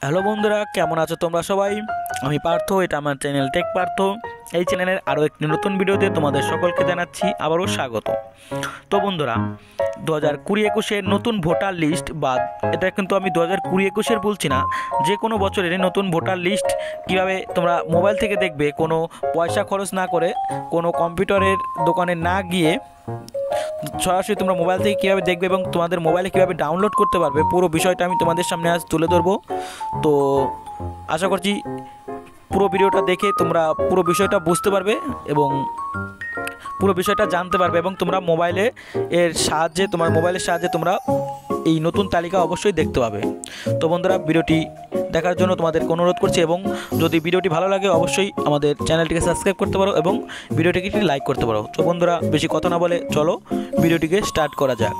Hello বন্ধুরা, কেমন আছো তোমরা সবাই? আমি পার্থ, এটা আমার চ্যানেল টেক পার্থ। এই চ্যানেলের আরও একটি নতুন ভিডিওতে তোমাদের সকলকে জানাচ্ছি আবারও স্বাগত। তো বন্ধুরা, 2020-21 নতুন ভোটার লিস্ট বা এটা কিন্তু আমি 2020-21 বলছি না, যে কোনো বছরের নতুন ভোটার লিস্ট কীভাবে তোমরা মোবাইল থেকে দেখবে, কোনো পয়সা খরচ না করে, কোনো কম্পিউটারের দোকানে না গিয়ে সরাসরি তোমরা মোবাইল থেকে কীভাবে দেখবে এবং তোমাদের মোবাইলে কীভাবে ডাউনলোড করতে পারবে, পুরো বিষয়টা আমি তোমাদের সামনে আজ তুলে ধরবো। তো আশা করছি পুরো ভিডিওটা দেখে তোমরা পুরো বিষয়টা বুঝতে পারবে এবং পুরো বিষয়টা জানতে পারবে এবং তোমরা তোমার মোবাইলের সাহায্যে তোমরা এই নতুন তালিকা অবশ্যই দেখতে পাবে। তো বন্ধুরা, ভিডিওটি দেখার জন্য তোমাদেরকে অনুরোধ করছি এবং যদি ভিডিওটি ভালো লাগে অবশ্যই আমাদের চ্যানেলটিকে সাবস্ক্রাইব করতে পারো এবং ভিডিওটিকে একটি লাইক করতে পারো। তো বন্ধুরা, বেশি কথা না বলে চলো ভিডিওটিকে স্টার্ট করা যাক।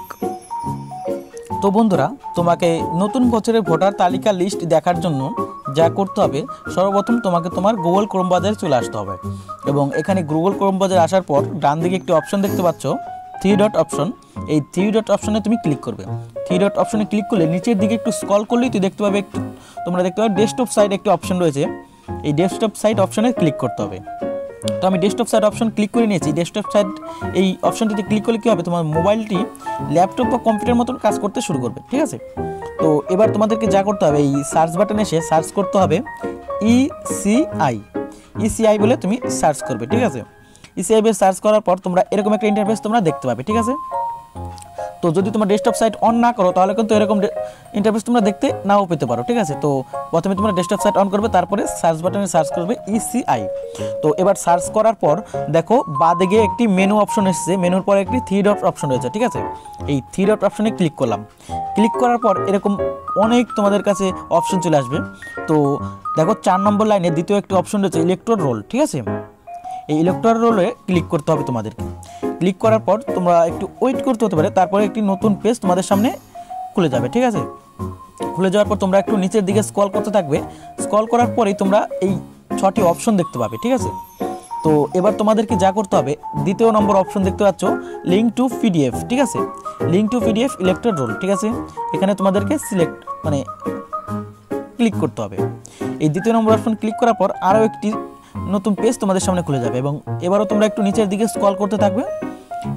তো বন্ধুরা, তোমাকে নতুন বছরের ভোটার তালিকা লিস্ট দেখার জন্য যা করতে হবে, সর্বপ্রথম তোমাকে তোমার গুগল ক্রোম ব্রাউজারে চলে আসতে হবে এবং এখানে গুগল ক্রোম ব্রাউজারে আসার পর ডান দিকে একটি অপশন দেখতে পাচ্ছ, 3 ডট অপশন। এই 3 ডট অপশনে তুমি ক্লিক করবে। 3 ডট অপশনে ক্লিক করলে নিচের দিকে একটু স্ক্রল করলেই তোমরা দেখতে পাবে ডেস্কটপ সাইট একটি অপশন রয়েছে। এই ডেস্কটপ সাইট অপশনে ক্লিক করতে হবে। তো আমি ডেস্কটপ সাইট অপশন ক্লিক করে নিয়েছি। ডেস্কটপ সাইট এই অপশনটিতে ক্লিক করলে কী হবে, তোমার মোবাইলটি ল্যাপটপ বা কম্পিউটার মতন কাজ করতে শুরু করবে, ঠিক আছে? তো এবার তোমাদেরকে যা করতে হবে, এই সার্চ বাটনে এসে সার্চ করতে হবে ইসিআই বলে তুমি সার্চ করবে, ঠিক আছে? ইসিআই বলে সার্চ করার পর তোমরা এরকম একটা ইন্টারফেস তোমরা দেখতে পাবে, ঠিক আছে? তো যদি তোমার ডেস্কটপ সাইট অন না করো তাহলে কিন্তু এরকম ইন্টারফেস তোমরা দেখতে নাও পেতে পারো, ঠিক আছে? তো প্রথমে তোমরা ডেস্কটপ সাইট অন করবে, তারপরে সার্চ বাটনে সার্চ করবে ইসিআই। তো এবার সার্চ করার পর দেখো বাঁদিকে একটি মেনু অপশন এসেছে, মেনুর পরে একটি 3 ডট অপশন রয়েছে, ঠিক আছে? এই 3 ডট অপশনে ক্লিক করলাম। ক্লিক করার পর এরকম অনেক তোমাদের কাছে অপশন চলে আসবে। তো দেখো 4 নম্বর লাইনে দ্বিতীয় একটি অপশন রয়েছে ইলেক্ট্রোল রোল, ঠিক আছে? এই ইলেক্ট্রোল রোলে ক্লিক করতে হবে তোমাদেরকে। ক্লিক করার পর তোমরা একটু ওয়েট করতে হতে পারে, তারপরে একটি নতুন পেজ তোমাদের সামনে খুলে যাবে, ঠিক আছে? খুলে যাওয়ার পর তোমরা একটু নিচের দিকে স্ক্রল করতে থাকবে। স্ক্রল করার পরেই তোমরা এই 6টি অপশন দেখতে পাবে, ঠিক আছে? তো এবার তোমাদেরকে যা করতে হবে, দ্বিতীয় নম্বর অপশন দেখতে পাচ্ছ লিঙ্ক টু পিডিএফ, ঠিক আছে? লিঙ্ক টু পিডিএফ ইলেক্ট্রোল রোল, ঠিক আছে? এখানে তোমাদেরকে ক্লিক করতে হবে। এই দ্বিতীয় নম্বর অপশন ক্লিক করার পর আরও একটি নতুন পেজ তোমাদের সামনে খুলে যাবে এবং এবারও তোমরা একটু নিচের দিকে স্ক্রল করতে থাকবে।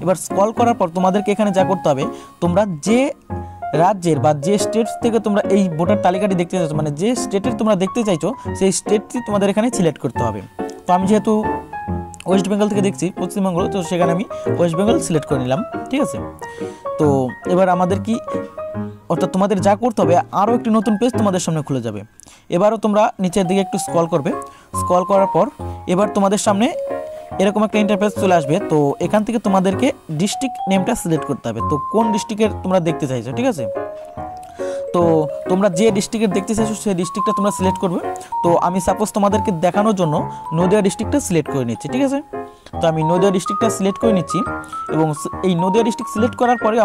এবার স্ক্রল করার পর তোমাদেরকে এখানে যা করতে হবে, তোমরা যে রাজ্যের বা যে স্টেট থেকে তোমরা এই ভোটার তালিকাটি দেখতে চাইছো, মানে যে স্টেটের তোমরা দেখতে চাইছো সেই স্টেটটি তোমাদের এখানে সিলেক্ট করতে হবে। তো আমি যেহেতু ওয়েস্ট বেঙ্গল থেকে দেখছি, পশ্চিমবঙ্গ, তো সেখানে আমি ওয়েস্ট বেঙ্গল সিলেক্ট করে নিলাম, ঠিক আছে? তো এবার অর্থাৎ তোমাদের যা করতে হবে, আরও একটি নতুন পেজ তোমাদের সামনে খুলে যাবে। এবারও তোমরা নিচের দিকে একটু স্ক্রল করবে। স্ক্রল করার পর এবার তোমাদের সামনে এরকম একটা ইন্টারফেস চলে আসবে। তো এখান থেকে তোমাদেরকে ডিস্ট্রিক্ট নেমটা সিলেক্ট করতে হবে। তো কোন ডিস্ট্রিক্টের তোমরা দেখতে চাইছো, ঠিক আছে? তো তোমরা যে ডিস্ট্রিক্টের দেখতে চাইছো সেই ডিস্ট্রিক্টটা তোমরা সিলেক্ট করবে। তো আমি সাপোজ তোমাদেরকে দেখানোর জন্য নদিয়া ডিস্ট্রিক্টটা সিলেক্ট করে নিচ্ছি, ঠিক আছে? তো আমি নদিয়া ডিস্ট্রিক্টটা সিলেক্ট করে নিচ্ছি এবং এই নদিয়া ডিস্ট্রিক্ট সিলেক্ট করার পরে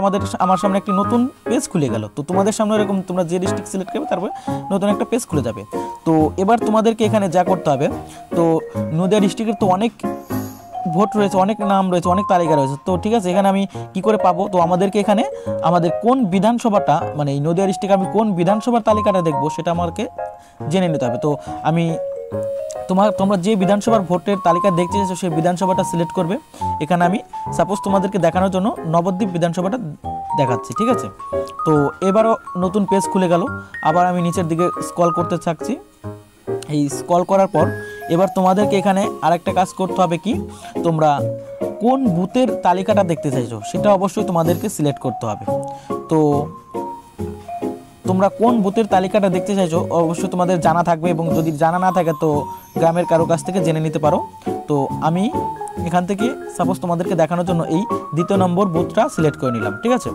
আমার সামনে একটি নতুন পেজ খুলে গেল। তো তোমাদের সামনে এরকম তোমরা যে ডিস্ট্রিক্ট সিলেক্ট করবে তারপরে নতুন একটা পেজ খুলে যাবে। তো এবার তোমাদেরকে এখানে যা করতে হবে, তো নদিয়া ডিস্ট্রিক্টের তো অনেক ভোট রয়েছে, অনেক নাম রয়েছে, অনেক তালিকা রয়েছে। তো ঠিক আছে, এখানে আমি কি করে পাবো? তো আমাদেরকে এখানে আমাদের কোন বিধানসভাটা, মানে এই নদিয়া ডিস্ট্রিক্টে আমি কোন বিধানসভার তালিকাটা দেখবো সেটা আমাকে জেনে নিতে হবে। তো আমি তোমরা যে বিধানসভার ভোটের তালিকা দেখতে চাইছো সেই বিধানসভাটা সিলেক্ট করবে। এখানে আমি সাপোজ তোমাদেরকে দেখানোর জন্য নবদ্বীপ বিধানসভাটা দেখাচ্ছি, ঠিক আছে? তো এবারও নতুন পেজ খুলে গেল। আবার আমি নিচের দিকে স্ক্রল করতে থাকছি। এই স্ক্রল করার পর এবার তোমাদেরকে এখানে আরেকটা কাজ করতে হবে, কি তোমরা কোন বুথের তালিকাটা দেখতে চাইছো সেটা অবশ্যই তোমাদেরকে সিলেক্ট করতে হবে। তো তোমরা কোন বুথের তালিকাটা দেখতে চাইছো অবশ্যই তোমাদের জানা থাকবে এবং যদি জানা না থাকে তো গ্রামের কারো কাছ থেকে জেনে নিতে পারো। তো আমি এখান থেকে সাপোজ তোমাদেরকে দেখানোর জন্য এই দ্বিতীয় নম্বর বুথটা সিলেক্ট করে নিলাম, ঠিক আছে?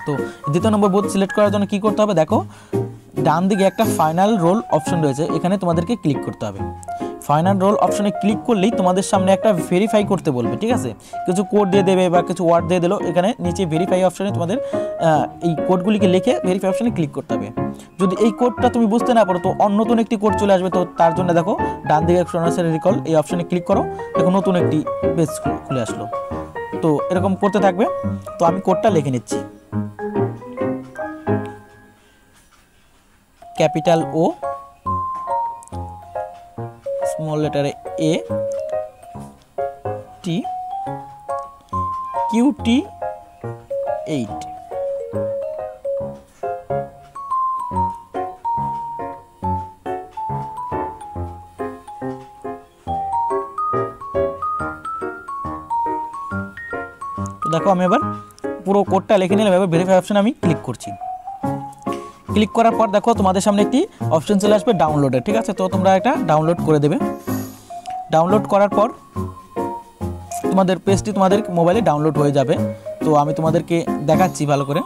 তো দ্বিতীয় নম্বর বুথ সিলেক্ট করার জন্য কি করতে হবে, দেখো ডান দিকে একটা ফাইনাল রোল অপশন রয়েছে, এখানে তোমাদেরকে ক্লিক করতে হবে। ফাইনাল রোল অপশনে ক্লিক করলেই তোমাদের সামনে একটা ভেরিফাই করতে বলবে, ঠিক আছে? কিছু কোড দিয়ে দেবে বা কিছু ওয়ার্ড দিয়ে দিলো। এখানে নিচে ভেরিফাই অপশনে তোমাদের এই কোডগুলিকে লিখে ভেরিফাই অপশনে ক্লিক করতে হবে। যদি এই কোডটা তুমি বুঝতে না পারো তো নতুন একটি কোড চলে আসবে। তো তার জন্য দেখো ডান দিকে রিকল এই অপশনে ক্লিক করো, দেখো নতুন একটি পেজ খুলে আসলো। তো এরকম করতে থাকবে। তো আমি কোডটা লিখে নিচ্ছি। ক্যাপিটাল ও, স্মল লেটারে এ, টি, QT 8। তো দেখো আমি এবার পুরো কোডটা লিখে নিলাম। এবার ভেরিফাই অপশন আমি ক্লিক করছি। ক্লিক করার পর দেখো তোমাদের সামনে একটি অপশন চলে আসবে ডাউনলোডের, ঠিক আছে। তো তোমরা এটা ডাউনলোড করে দেবে। ডাউনলোড করার পর তোমাদের পেজটি তোমাদের মোবাইলে ডাউনলোড হয়ে যাবে। তো আমি তোমাদেরকে দেখাচ্ছি ভালো করে।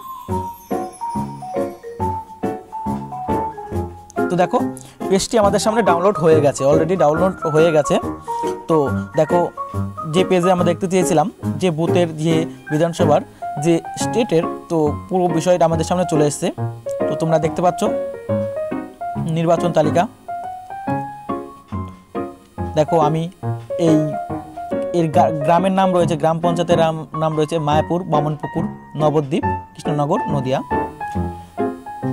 তো দেখো পেজটি আমাদের সামনে ডাউনলোড হয়ে গেছে, অলরেডি ডাউনলোড হয়ে গেছে। তো দেখো যে পেজে আমরা দেখতে চেয়েছিলাম যে বুথের, যে বিধানসভার, যে স্টেটের, তো পুরো বিষয়টা আমাদের সামনে চলে এসেছে। তো তোমরা দেখতে পাচ্ছ নির্বাচন তালিকা। দেখো আমি এর গ্রামের নাম রয়েছে, গ্রাম পঞ্চায়েতের নাম রয়েছে মায়াপুর, বামনপুকুর, নবদ্বীপ, কৃষ্ণনগর, নদিয়া।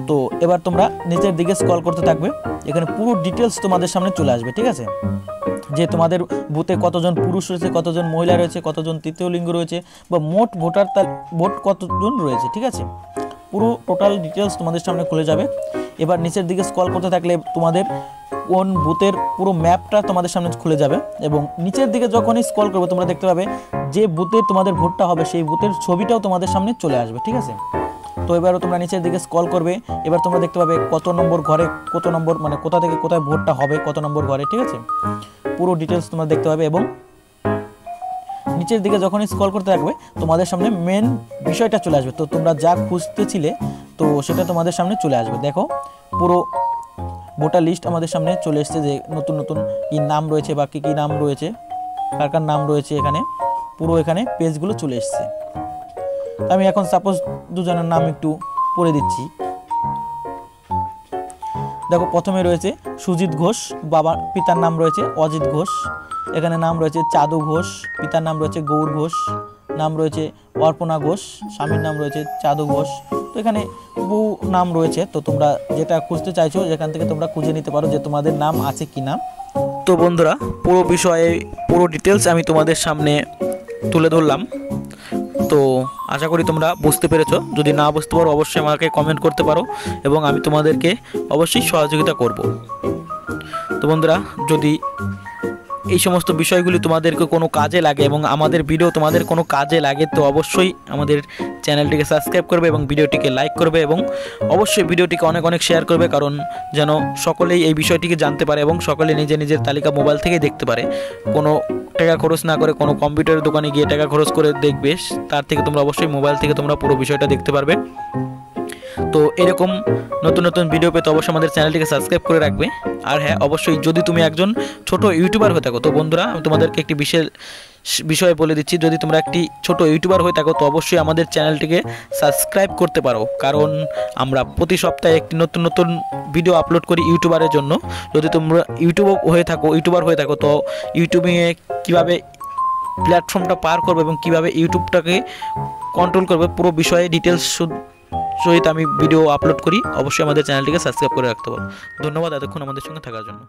তো এবার তোমরা নিচের দিকে স্ক্রল করতে থাকবে, এখানে পুরো ডিটেলস তোমাদের সামনে চলে আসবে, ঠিক আছে। যে তোমাদের বুথে কতজন পুরুষ রয়েছে, কতজন মহিলা রয়েছে, কতজন তৃতীয় লিঙ্গ রয়েছে, বা মোট ভোট কতজন রয়েছে, ঠিক আছে। পুরো টোটাল ডিটেলস তোমাদের সামনে খুলে যাবে। এবার নিচের দিকে স্ক্রল করতে থাকলে তোমাদের কোন বুথের পুরো ম্যাপটা তোমাদের সামনে খুলে যাবে, এবং নিচের দিকে যখনই স্ক্রল করবে তোমরা দেখতে পাবে যে বুথে তোমাদের ভোটটা হবে সেই বুথের ছবিটাও তোমাদের সামনে চলে আসবে, ঠিক আছে। তো এবারও তোমরা নিচের দিকে স্ক্রল করবে, এবার তোমরা দেখতে পাবে কত নম্বর ঘরে কত নম্বর, মানে কোথা থেকে কোথায় ভোটটা হবে, কত নম্বর ঘরে, ঠিক আছে। পুরো ডিটেলস তোমরা দেখতে পাবে। এবং নিচের দিকে যখনই স্ক্রল করতে থাকবে তোমাদের সামনে মেন বিষয়টা চলে আসবে। তো তোমরা যা খুঁজতেছিলে তো সেটা তোমাদের সামনে চলে আসবে। দেখো পুরো ভোটার লিস্ট আমাদের সামনে চলে এসেছে, যে নতুন নতুন কি নাম রয়েছে বা কী কী নাম রয়েছে, কার কার নাম রয়েছে, এখানে পুরো এখানে পেজগুলো চলে এসেছে। আমি এখন সাপোজ দুজনের নাম একটু পড়ে দিচ্ছি। দেখো প্রথমে রয়েছে সুজিত ঘোষ, পিতার নাম রয়েছে অজিত ঘোষ, এখানে নাম রয়েছে চাদু ঘোষ, পিতার নাম রয়েছে গৌর ঘোষ, নাম রয়েছে অর্পণা ঘোষ, স্বামীর নাম রয়েছে চাদু ঘোষ। তো এখানে বহু নাম রয়েছে। তো তোমরা যেটা খুঁজতে চাইছো যেখান থেকে তোমরা খুঁজে নিতে পারো যে তোমাদের নাম আছে কি না। তো বন্ধুরা পুরো বিষয়ে পুরো ডিটেলস আমি তোমাদের সামনে তুলে ধরলাম। তো আশা করি তোমরা বুঝতে পেরেছো। যদি না বুঝতে পারো অবশ্যই আমাকে কমেন্ট করতে পারো এবং আমি তোমাদেরকে অবশ্যই সহযোগিতা করব। তো বন্ধুরা যদি এই সমস্ত বিষয়গুলি তোমাদেরকে কোনো কাজে লাগে এবং আমাদের ভিডিও তোমাদের কোনো কাজে লাগে তো অবশ্যই আমাদের চ্যানেলটিকে সাবস্ক্রাইব করবে এবং ভিডিওটিকে লাইক করবে এবং অবশ্যই ভিডিওটিকে অনেক অনেক শেয়ার করবে, কারণ যেন সকলেই এই বিষয়টিকে জানতে পারে এবং সকলে নিজের নিজের তালিকা মোবাইল থেকেই দেখতে পারে। কোনো টাকা খরচ না করে, কোনো কম্পিউটারের দোকানে গিয়ে টাকা খরচ করে দেখবে, তার থেকে তোমরা অবশ্যই মোবাইল থেকে তোমরা পুরো বিষয়টা দেখতে পারবে। তো এরকম নতুন নতুন ভিডিও পেতে অবশ্যই আমাদের চ্যানেলটিকে সাবস্ক্রাইব করে রাখবে। আর হ্যাঁ, অবশ্যই যদি তুমি একজন ছোট ইউটিউবার হয়ে থাকো, তো বন্ধুরা আমি তোমাদেরকে একটি বিশেষ বিষয় বলে দিচ্ছি, যদি তোমরা একটি ছোট ইউটিউবার হয়ে থাকো তো অবশ্যই আমাদের চ্যানেলটিকে সাবস্ক্রাইব করতে পারো, কারণ আমরা প্রতি সপ্তাহে একটি নতুন নতুন ভিডিও আপলোড করি ইউটিউবারের জন্য। যদি তোমরা ইউটিউবার হয়ে থাকো তো ইউটিউবে কীভাবে প্ল্যাটফর্মটা পার করবে এবং কীভাবে ইউটিউবটাকে কন্ট্রোল করবে পুরো বিষয়ে ডিটেলস সহিত আমি ভিডিও আপলোড করি, অবশ্যই আমাদের চ্যানেলটিকে সাবস্ক্রাইব করে রাখতে পারো। ধন্যবাদ এতক্ষণ আমাদের সঙ্গে থাকার জন্য।